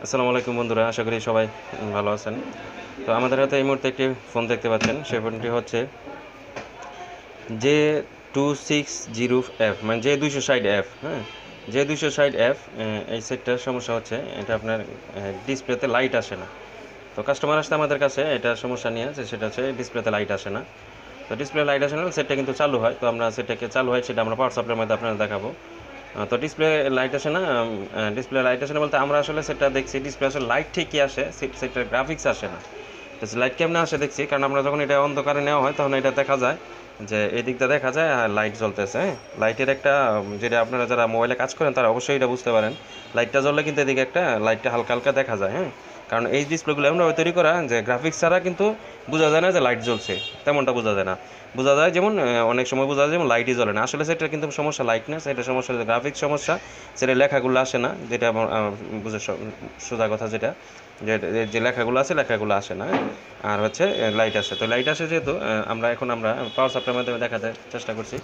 আসসালামু আলাইকুম বন্ধুরা, আশা করি সবাই ভালো আছেন। তো আমাদের হাতে এই মুহূর্তে একটি ফোন দেখতে পাচ্ছেন। সেই ফোনটি হচ্ছে j260f, মানে j260f। হ্যাঁ, j260f। এই সেটটার সমস্যা হচ্ছে এটা আপনার ডিসপ্লেতে লাইট আসে না। তো কাস্টমার আসতে আমাদের কাছে এটা সমস্যা নিয়ে আছে, সেটা হচ্ছে ডিসপ্লেতে লাইট আসে না। তো ডিসপ্লে লাইট আসে না, সেটটা কিন্তু চালু হয়। তো আমরা সেটাকে চালু হয় সেটা আমরা পাওয়ার সাপ্লাইয়ের মধ্যে আপনাদের দেখাবো। তো ডিসপ্লে লাইট আসে না। ডিসপ্লে লাইট আসে না বলতে আমরা আসলে সেটা দেখছি ডিসপ্লে আসলে লাইট ঠিকই আসে, সেটার গ্রাফিক্স আসে না। তো লাইট কেমনে আসে দেখছি, কারণ আমরা যখন এটা অন্ধকারে নেওয়া হয় তখন এটা দেখা যায় যে এই দিকটা দেখা যায় লাইট জ্বলতেছে। হ্যাঁ, লাইটের একটা যেটা আপনারা যারা মোবাইলে কাজ করেন তারা অবশ্যই এটা বুঝতে পারেন। লাইটটা জ্বললে কিন্তু এদিকে একটা লাইটটা হালকা হালকা দেখা যায়। হ্যাঁ, কারণ এই ডিসপ্লেগুলো এমনভাবে তৈরি করা যে গ্রাফিক্স ছাড়া কিন্তু বোঝা যায় না যে লাইট জ্বলছে, তেমনটা বোঝা যায় না। বোঝা যায় যেমন অনেক সময় বোঝা যায় যেমন লাইটই জ্বলে না, আসলে সেটার কিন্তু সমস্যা লাইট না, সেটা সমস্যা গ্রাফিক্স সমস্যা। সেটা লেখাগুলো আসে না, যেটা বুঝে সোজা কথা, যেটা যে লেখাগুলো আছে লেখাগুলো আসে না। আর হচ্ছে লাইট আসে। তো লাইট আসে যেহেতু আমরা পাওয়ার সাপ্লাইয়ের মাধ্যমে দেখাতে চেষ্টা করছি।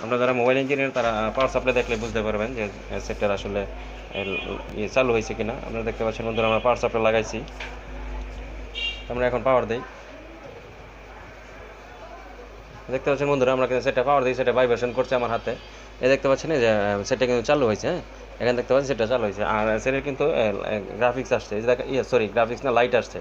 আমরা যারা মোবাইল ইঞ্জিনিয়ার তারা পাওয়ার সাপ্লাই দেখলে বুঝতে পারবেন যে সেটার আসলে চালু হয়েছে কিনা। আপনারা দেখতে পাচ্ছেন বন্ধুরা, আমরা পাওয়ার সাপ্লাই লাগাইছি। আমরা এখন পাওয়ার দিই। দেখতে পাচ্ছেন বন্ধুরা, আমরা কিন্তু সেটা পাওয়ার দিই, সেটা ভাইব্রেশন করছে আমার হাতে। দেখতে পাচ্ছেন যে সেটা কিন্তু চালু হয়েছে। হ্যাঁ, এখানে দেখতে পাচ্ছেন সেটা চালু হয়েছে, আর সেটার কিন্তু গ্রাফিক্স আসছে। সরি, গ্রাফিক্স না, লাইট আসছে।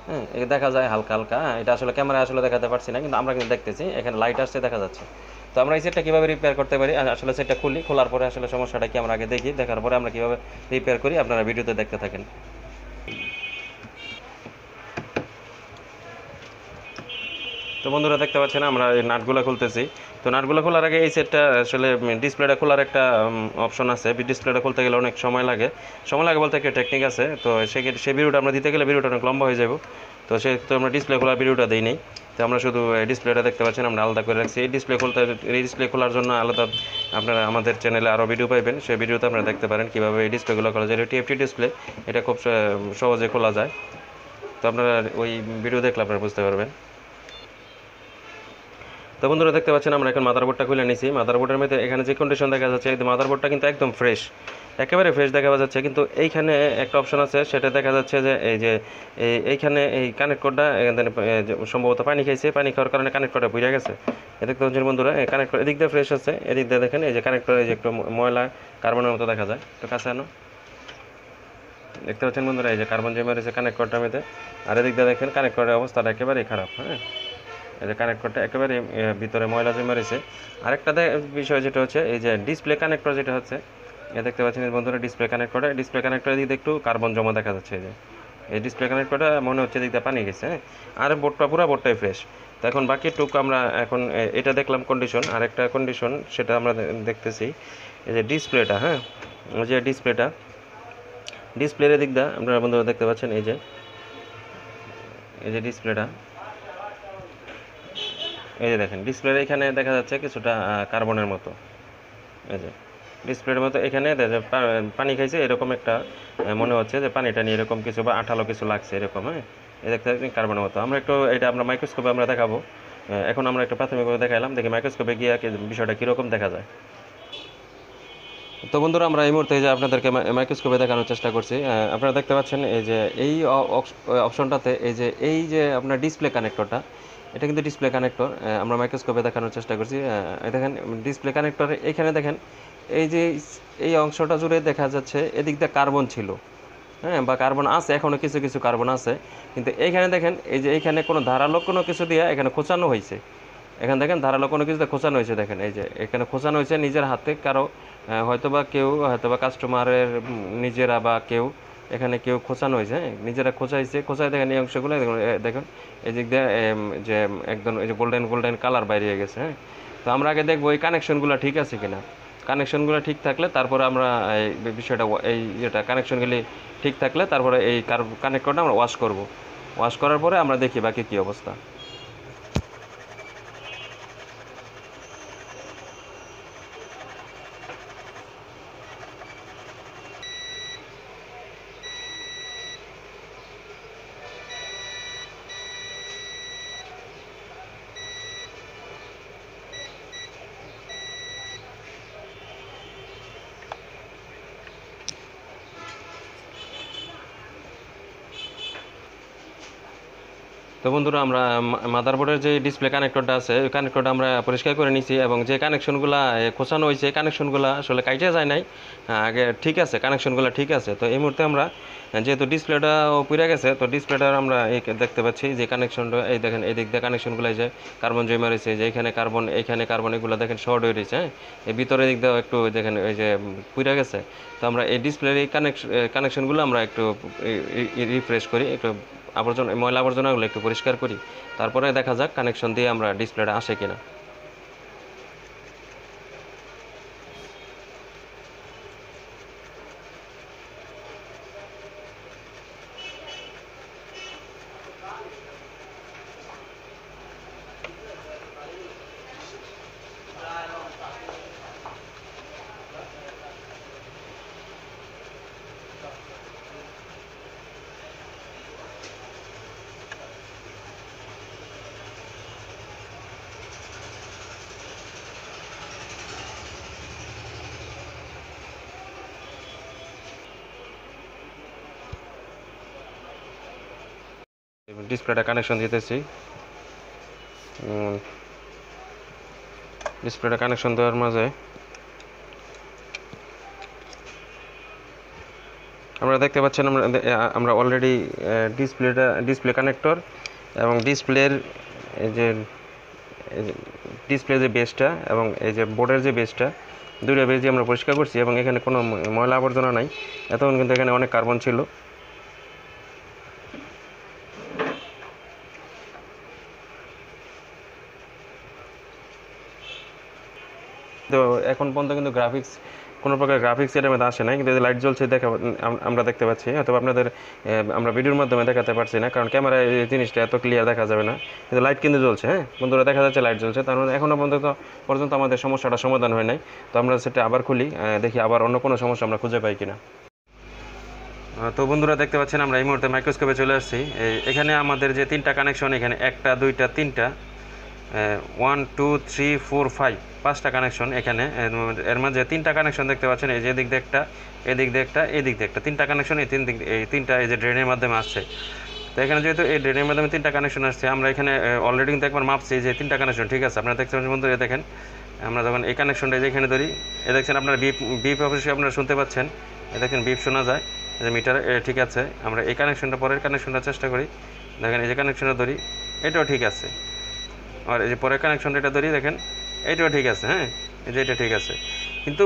হ্যাঁ, এটা দেখা যায় হালকা হালকা। এটা আসলে ক্যামেরায় আসলে দেখাতে পারছি না, কিন্তু আমরা কিন্তু দেখতেছি এখানে লাইট আসছে, দেখা যাচ্ছে। তো আমরা এই সেটটা কীভাবে রিপেয়ার করতে পারি, আসলে সেটটা খোলার পরে আসলে সমস্যাটা কি আমরা আগে দেখি, দেখার পরে আমরা কীভাবে রিপেয়ার করি আপনারা ভিডিওতে দেখতে থাকেন। তো বন্ধুরা দেখতে পাচ্ছেন আমরা এই নাটগুলো খুলতেছি। তো নাটগুলো খোলার আগে এই সেটটা আসলে ডিসপ্লেটা খোলার একটা অপশন আছে। ডিসপ্লেটা খুলতে গেলে অনেক সময় লাগে। সময় লাগে বলতে একটা টেকনিক আছে। তো সেই ভিডিওটা আমরা দিতে গেলে ভিডিওটা অনেক লম্বা হয়ে যাব। তো সেহেতু আমরা ডিসপ্লে খোলার ভিডিওটা দিই নেই। তো আমরা শুধু ডিসপ্লেটা দেখতে পাচ্ছেন আমরা আলাদা করে রাখছি। এই ডিসপ্লে খোলার জন্য আলাদা আপনারা আমাদের চ্যানেলে আরও ভিডিও পাইবেন, সেই ভিডিওতে আপনারা দেখতে পারেন কীভাবে এই ডিসপ্লেগুলো খোলা যায়। টিএফটি ডিসপ্লে, এটা খুব সহজে খোলা যায়। তো আপনারা ওই ভিডিও দেখলে আপনারা বুঝতে পারবেন। তো বন্ধুরা দেখতে পাচ্ছেন আমরা এখন মাদারবোর্ডটা খুলে নিয়েছি। মাদারবোর্ডের মধ্যে এখানে যে কন্ডিশন দেখা যাচ্ছে, মাদারবোর্ডটা কিন্তু একদম ফ্রেশ, একেবারে ফ্রেশ দেখা যাচ্ছে। কিন্তু এইখানে একটা অপশন আছে, সেটা দেখা যাচ্ছে যে এইখানে এই কানেক্ট কোডটা সম্ভবত পানি খাইছে, পানি খাওয়ার কারণে কানেক্ট কোডটা বুঝে গেছে। দেখতে পাচ্ছেন বন্ধুরা, কানেক্ট কোড এদিক দিয়ে ফ্রেশ আছে, এদিক দিয়ে দেখেন এই যে কানেক্ট কোড, এই যে একটু ময়লা কার্বনের মতো দেখা যায়। তো কাছে আনো, দেখতে পাচ্ছেন বন্ধুরা এই যে কার্বন জমে রয়েছে কানেক্ট কোডটার মধ্যে। আর এদিক দিয়ে দেখেন কানেক্ট কোডের অবস্থাটা একেবারেই খারাপ। হ্যাঁ, এই যে কানেক্টরটা একেবারে ভিতরে ময়লা জমে রয়েছে। আরেকটা বিষয় যেটা হচ্ছে এই যে ডিসপ্লে কানেক্টর যেটা হচ্ছে, দেখতে পাচ্ছেন বন্ধুরা ডিসপ্লে কানেক্টরের দিকে একটু কার্বন জমা দেখা যাচ্ছে। এই যে এই ডিসপ্লে কানেক্টরটা মনে হচ্ছে দিকটা পানি গেছে। হ্যাঁ, আর বোর্ডটাই ফ্রেশ। তো এখন বাকি আমরা এখন এটা দেখলাম কন্ডিশন। আরেকটা কন্ডিশন সেটা আমরা দেখতেছি এই যে ডিসপ্লেটা। হ্যাঁ, ওই যে ডিসপ্লের দিকটা আপনারা বন্ধুরা দেখতে পাচ্ছেন এই যে ডিসপ্লেটা, এই যে দেখেন ডিসপ্লের এখানে দেখা যাচ্ছে কিছুটা কার্বনের মতো। এই যে ডিসপ্লের মতো এখানে পানি খাইছে এরকম একটা মনে হচ্ছে যে পানিটা নিয়ে এরকম কিছু বা আঠালো কিছু লাগছে এরকম। হ্যাঁ, এই দেখতে কার্বনের মতো। আমরা একটু এটা আমরা মাইক্রোস্কোপে আমরা দেখাবো। এখন আমরা একটু প্রাথমিকভাবে দেখাইলাম, দেখি মাইক্রোস্কোপে গিয়ে বিষয়টা কীরকম দেখা যায়। তো বন্ধুরা আমরা এই মুহূর্তে যে আপনাদেরকে মাইক্রোস্কোপে দেখানোর চেষ্টা করছি। আপনারা দেখতে পাচ্ছেন এই যে এই অপশনটাতে এই যে আপনার ডিসপ্লে কানেক্টরটা, এটা কিন্তু ডিসপ্লে কানেক্টর। আমরা মাইক্রোস্কোপে দেখানোর চেষ্টা করছি। দেখেন ডিসপ্লে কানেক্টরে এইখানে দেখেন এই যে এই অংশটা জুড়ে দেখা যাচ্ছে এদিক দিয়ে কার্বন ছিল। হ্যাঁ, বা কার্বন আছে, এখনও কিছু কিছু কার্বন আছে। কিন্তু এইখানে দেখেন এই যে এইখানে কোনো ধারালো কোনো কিছু দিয়ে এখানে খোঁচানো হয়েছে। এখানে দেখেন ধারালো কোনো কিছুতে খোঁচানো হয়েছে। দেখেন এই যে এখানে খোঁচানো হয়েছে নিজের হাতে কারো, হয়তোবা কাস্টমারের নিজেরা বা কেউ এখানে কেউ খোঁচানো হয়েছে। হ্যাঁ, নিজেরা খোঁচাই দেখেন এই অংশগুলো দেখুন এই দিক দিয়ে যে একদম এই যে গোল্ডেন কালার বাইরে গেছে। হ্যাঁ, তো আমরা আগে দেখবো এই কানেকশনগুলো ঠিক আছে কিনা। কানেকশনগুলো ঠিক থাকলে তারপরে আমরা এই বিষয়টা কানেকশনগুলি ঠিক থাকলে তারপরে এই কানেক্টরটা আমরা ওয়াশ করার পরে আমরা দেখি বাকি কী অবস্থা। তো বন্ধুরা আমরা মাদারবোর্ডের যে ডিসপ্লে কানেক্টরটা আছে ওই কানেক্টরটা আমরা পরিষ্কার করে নিছি এবং যে কানেকশনগুলো খোঁচানো হয়েছে কানেকশনগুলো আসলে কাইটে যায় নাই, আগে ঠিক আছে, কানেকশনগুলো ঠিক আছে। তো এই মুহূর্তে আমরা যেহেতু ডিসপ্লেটা পুড়ে গেছে, তো ডিসপ্লেটা আমরা দেখতে পাচ্ছি যে কানেকশনটা, এই দেখেন এই দিক দিয়ে কানেকশনগুলো এই যে কার্বন জমা রয়েছে, যে এইখানে কার্বন এগুলো দেখেন শর্ট হয়ে রয়েছে, হ্যাঁ, এই ভিতরের দিক দিয়েও একটু দেখেন এই যে পুড়ে গেছে। তো আমরা এই ডিসপ্লের এই কানেকশনগুলো আমরা একটু রিফ্রেশ করি, একটু ময়লা আবর্জনাগুলো একটু পরিষ্কার করি, তারপরে দেখা যাক কানেকশন দিয়ে আমরা ডিসপ্লেটা আসে কিনা। ডিসপ্লেটা কানেকশন দিতেছি। ডিসপ্লেটা কানেকশন দেওয়ার মাঝে আমরা দেখতে পাচ্ছেন আমরা অলরেডি ডিসপ্লে কানেক্টর এবং ডিসপ্লের এই যে ডিসপ্লে যে বেসটা এবং এই যে বোর্ডের যে বেসটা, দুইটা বেসই আমরা পরিষ্কার করছি এবং এখানে কোনো ময়লা আবর্জনা নাই। এতক্ষণ কিন্তু এখানে অনেক কার্বন ছিল। তো এখন পর্যন্ত কিন্তু কোনো প্রকার গ্রাফিক্স এটার মধ্যে আসে নাই, কিন্তু লাইট জ্বলছে আমরা দেখতে পাচ্ছি। অথবা আপনাদের আমরা ভিডিওর মাধ্যমে দেখাতে পারছি না, কারণ ক্যামেরায় এই জিনিসটা এত ক্লিয়ার দেখা যাবে না, কিন্তু লাইট কিন্তু জ্বলছে। হ্যাঁ বন্ধুরা, দেখা যাচ্ছে লাইট জ্বলছে, তার মানে এখনও পর্যন্ত আমাদের সমস্যাটা সমাধান হয় নাই। তো আমরা সেটা আবার খুলি, দেখি আবার অন্য কোনো সমস্যা আমরা খুঁজে পাই কিনা। তো বন্ধুরা দেখতে পাচ্ছেন আমরা এই মুহূর্তে মাইক্রোস্কোপে চলে আসছি। এখানে আমাদের যে তিনটা কানেকশন, এখানে একটা দুইটা তিনটা 1 2 3 4 5 5টা কানেকশন এখানে। এর মাঝে তিনটা কানেকশন দেখতে পাচ্ছেন, এই যে এদিক দিয়ে একটা, এদিক দিয়ে একটা, এদিক দিয়ে একটা, তিনটা কানেকশন। এই তিনটা এই যে ড্রেনের মাধ্যমে আসছে। তো এখানে যেহেতু এই ড্রেনের মাধ্যমে তিনটা কানেকশন আসছে, আমরা এখানে অলরেডি কিন্তু একবার মাপছি যে তিনটা কানেকশন ঠিক আছে। আপনারা দেখতে পাচ্ছেন বন্ধু, দেখেন আমরা যখন এই কানেকশনটা যেখানে ধরি, এ দেখছেন আপনার বিপ অবশ্যই আপনারা শুনতে পাচ্ছেন, এ দেখেন বিপ শোনা যায়, যে মিটার ঠিক আছে। আমরা এই কানেকশনটা পরের কানেকশনটা চেষ্টা করি, দেখেন এই যে কানেকশনটা ধরি, এটাও ঠিক আছে। আর এই যে পরের কানেকশনটা এটা ধরি, দেখেন এইটাও ঠিক আছে। হ্যাঁ, এই যে এটা ঠিক আছে। কিন্তু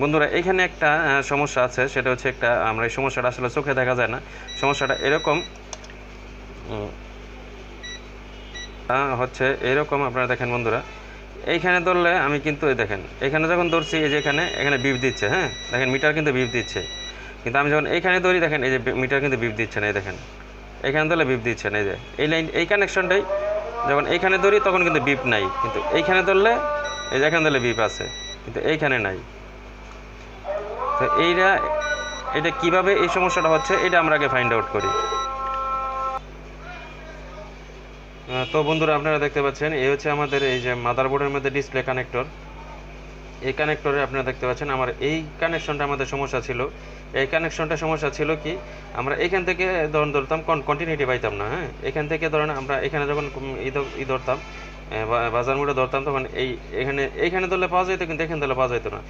বন্ধুরা এখানে একটা সমস্যা আছে, সেটা হচ্ছে আমরা এই সমস্যাটা আসলে চোখে দেখা যায় না। সমস্যাটা এরকম হচ্ছে এরকম, আপনারা দেখেন বন্ধুরা, এইখানে ধরলে আমি কিন্তু দেখেন এখানে যখন ধরছি, এই যে এখানে বিপ দিচ্ছে, হ্যাঁ দেখেন মিটার কিন্তু বিপ দিচ্ছে, কিন্তু আমি যখন এইখানে ধরি, দেখেন এই যে মিটার কিন্তু বিপ দিচ্ছে না। এই দেখেন এইখানে ধরলে বিপ দিচ্ছে না। এই যে এই লাইন, এই কানেকশনটাই যখন এইখানে ধরি তখন কিন্তু বিপ নাই, কিন্তু এইখানে ধরলে, এই যে এখানে ধরলে বিপ আছে, কিন্তু এইখানে নাই। তো এটা কিভাবে এই সমস্যাটা হচ্ছে, এটা আমরা আগে ফাইন্ড আউট করি। তো বন্ধুরা আপনারা দেখতে পাচ্ছেন, এই হচ্ছে আমাদের এই যে মাদারবোর্ডের মধ্যে ডিসপ্লে কানেক্টর। এই কানেক্টরে আপনারা দেখতে পাচ্ছেন আমার এই কানেকশনটা আমাদের সমস্যা ছিল। এই কানেকশনটা সমস্যা ছিল কি, আমরা এখান থেকে ধরতাম কন্টিনিউটি পাইতাম না। হ্যাঁ, এখান থেকে ধরেন আমরা এখানে যখন ধরতাম, বাজার মোড়ে ধরতাম, তখন এইখানে ধরলে পাওয়া যেত, কিন্তু এখানে ধরলে পাওয়া যেত না।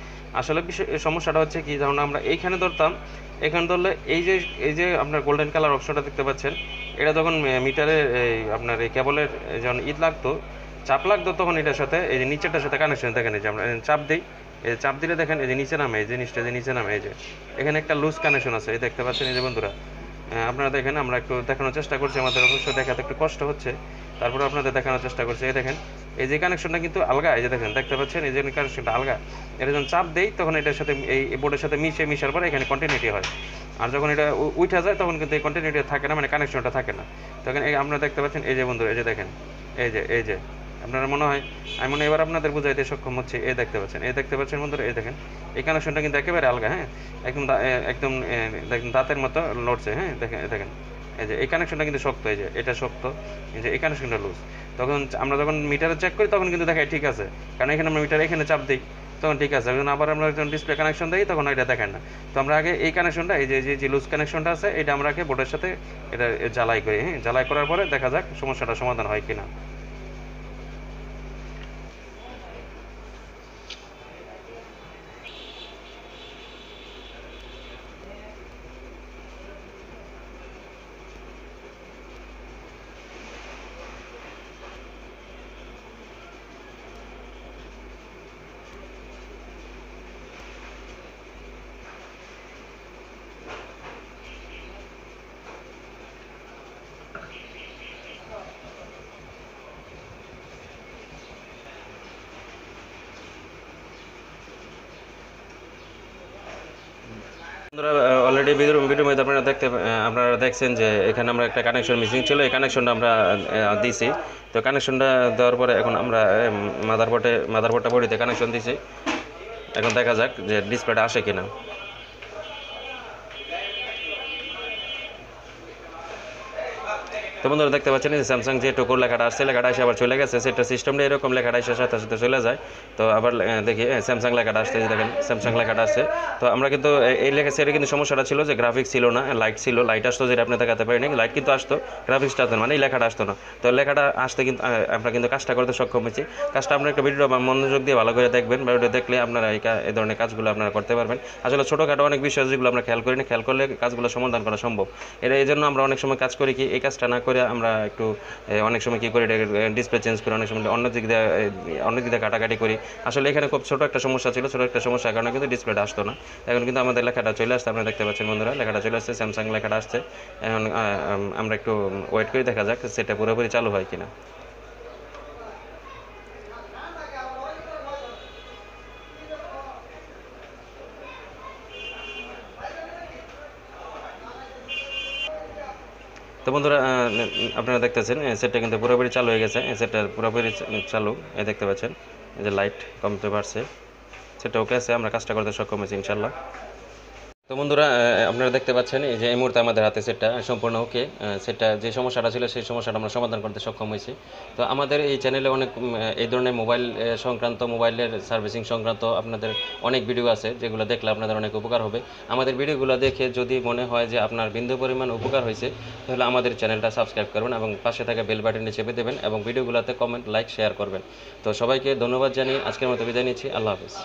আসলে সমস্যাটা হচ্ছে কি, যখন আমরা এইখানে ধরতাম, এখানে ধরলে এই যে আপনার গোল্ডেন কালার অপশনটা দেখতে পাচ্ছেন, এটা যখন মিটারে আপনার এই কেবলের যখন লাগতো, চাপ লাগতো, তখন এটার সাথে এই যে নিচেরটার সাথে কানেকশন দেখেন, এই যে আমরা চাপ দিই, এই চাপ দিলে দেখেন এই যে নিচে নামে, এই জিনিসটা যে নিচে নামে, এই যে এখানে একটা লুজ কানেকশন আছে, এই দেখতে পাচ্ছেন। এই যে বন্ধুরা আপনারা দেখেন, আমরা একটু দেখানোর চেষ্টা করছি, আমাদের অবশ্য দেখাতে একটু কষ্ট হচ্ছে, তারপরে আপনাদের দেখানোর চেষ্টা করছি। এই দেখেন এই যে কানেকশনটা কিন্তু আলগা, এই যে দেখেন দেখতে পাচ্ছেন, এই যে কানেকশনটা আলগা। এটা যখন চাপ দেই, তখন এটার সাথে এই বোর্ডের সাথে মিশার পরে এখানে কন্টিনিউটি হয়। আর যখন এটা উঠা যায়, তখন কিন্তু এই কন্টিনিউটি থাকে না, মানে কানেকশনটা থাকে না। তখন আপনারা দেখতে পাচ্ছেন, এই যে বন্ধুরা, এই যে দেখেন, এই যে আপনারা মনে হয় আমি মনে এবার আপনাদের বুঝাইতে সক্ষম হচ্ছে। এই দেখতে পাচ্ছেন বন্ধুরা, এই দেখেন এই কানেকশনটা কিন্তু একেবারে আলগা। হ্যাঁ, একদম দেখেন দাঁতের মতো লড়ছে। হ্যাঁ, দেখেন এই যে এই কানেকশনটা কিন্তু শক্ত, এই যে এটা শক্ত, এই যে এই কানেকশনটা লুজ। তখন আমরা যখন মিটারে চেক করি, তখন কিন্তু দেখায় ঠিক আছে, কারণ এখানে আমরা মিটারে এখানে চাপ দিই, তখন ঠিক আছে। যখন আবার আমরা যখন ডিসপ্লে কানেকশন দিই তখন এটা দেখেন না। তো আমরা আগে এই কানেকশনটা, এই যে লুজ কানেকশনটা আছে, এটা আমরা আগে বোর্ডের সাথে এটা জ্বালাই করি। হ্যাঁ, জ্বালাই করার পরে দেখা যাক সমস্যাটা সমাধান হয় কিনা। বন্ধুরা, অলরেডি ভিডিওর মধ্যে আপনারা দেখছেন যে এখানে আমরা একটা কানেকশন মিসিং ছিল, এই কানেকশনটা আমরা দিছি। তো কানেকশনটা দেওয়ার পরে এখন আমরা মাদারবোর্ডটা বডিতে কানেকশন দিছি। এখন দেখা যাক যে ডিসপ্লেটা আসে কিনা। তো বন্ধুরা দেখতে পাচ্ছেন যে স্যামসাং যে টোকোর লেখাটা আসছে, লেখাটা এসে আবার চলে গেছে। সেটা সিস্টেমটা এরকম, লেখাটা এসে সাথে সাথে চলে যায়। তো আবার দেখি স্যামসাং লেখাটা আসছে, দেখেন স্যামসাং লেখাটা আসছে। তো আমরা কিন্তু এই লেখা সেটা কিন্তু সমস্যাটা ছিল যে গ্রাফিক্স ছিল না, লাইট ছিল, লাইট আসতো যেটা আপনি দেখাতে পারিনি, লাইট কিন্তু আসতো, গ্রাফিক্সটা আসতো মানে এই লেখাটা আসতো না। তো লেখাটা আসতে কিন্তু আমরা কিন্তু কাজটা করতে সক্ষম হয়েছি। কাজটা আপনার একটা ভিডিও মনোযোগ দিয়ে ভালো করে দেখবেন, ভিডিও দেখলে আপনারা এই ধরনের কাজগুলো আপনারা করতে পারবেন। আসলে ছোটোখাটো অনেক বিষয় যেগুলো আমরা খেয়াল করি না, খেয়াল করলে কাজগুলো সমাধান করা সম্ভব। এই জন্য আমরা অনেক সময় কাজ করি কি, এই কাজটা না করে আমরা একটু অনেক সময় কী করি, ডিসপ্লে চেঞ্জ করি, অনেক সময় অন্য দিক দিয়ে কাটাকাটি করি। আসলে এখানে খুব ছোটো একটা সমস্যা ছিল, ছোটো একটা সমস্যার কারণে কিন্তু ডিসপ্লেটা আসতো না। এখন কিন্তু আমাদের লেখাটা চলে আসছে, আপনারা দেখতে পাচ্ছেন বন্ধুরা, লেখাটা চলে আসছে, স্যামসাং লেখাটা আসছে। এখন আমরা একটু ওয়েট করে দেখা যাক সেটা পুরোপুরি চালু হয় কিনা। তো বন্ধুরা, আপনারা দেখতেছেন সেটটা কিন্তু পুরোপুরি চালু হয়ে গেছে, সেটটা পুরোপুরি চালু, দেখতে পাচ্ছেন যে লাইট কমতে পারছে, সেটা ওকে আছে, আমরা কাজটা করতে সক্ষম হয়েছি ইনশাল্লাহ। তো বন্ধুরা, আপনারা দেখতে পাচ্ছেন এই যে এই মুহূর্তে আমাদের হাতে সেটটা সম্পূর্ণ ওকে। সেটটা যে সমস্যাটা ছিল সেই সমস্যাটা আমরা সমাধান করতে সক্ষম হয়েছি। তো আমাদের এই চ্যানেলে অনেক এই ধরনের মোবাইল সংক্রান্ত, মোবাইলের সার্ভিসিং সংক্রান্ত আপনাদের অনেক ভিডিও আছে, যেগুলো দেখলে আপনাদের অনেক উপকার হবে। আমাদের ভিডিওগুলো দেখে যদি মনে হয় যে আপনার বিন্দু পরিমাণ উপকার হয়েছে, তাহলে আমাদের চ্যানেলটা সাবস্ক্রাইব করবেন এবং পাশে থাকা বেল বাটনটি চেপে দেবেন এবং ভিডিওগুলোতে কমেন্ট, লাইক, শেয়ার করবেন। তো সবাইকে ধন্যবাদ জানিয়ে আজকের মতো বিদায় নিচ্ছি। আল্লাহ হাফিজ।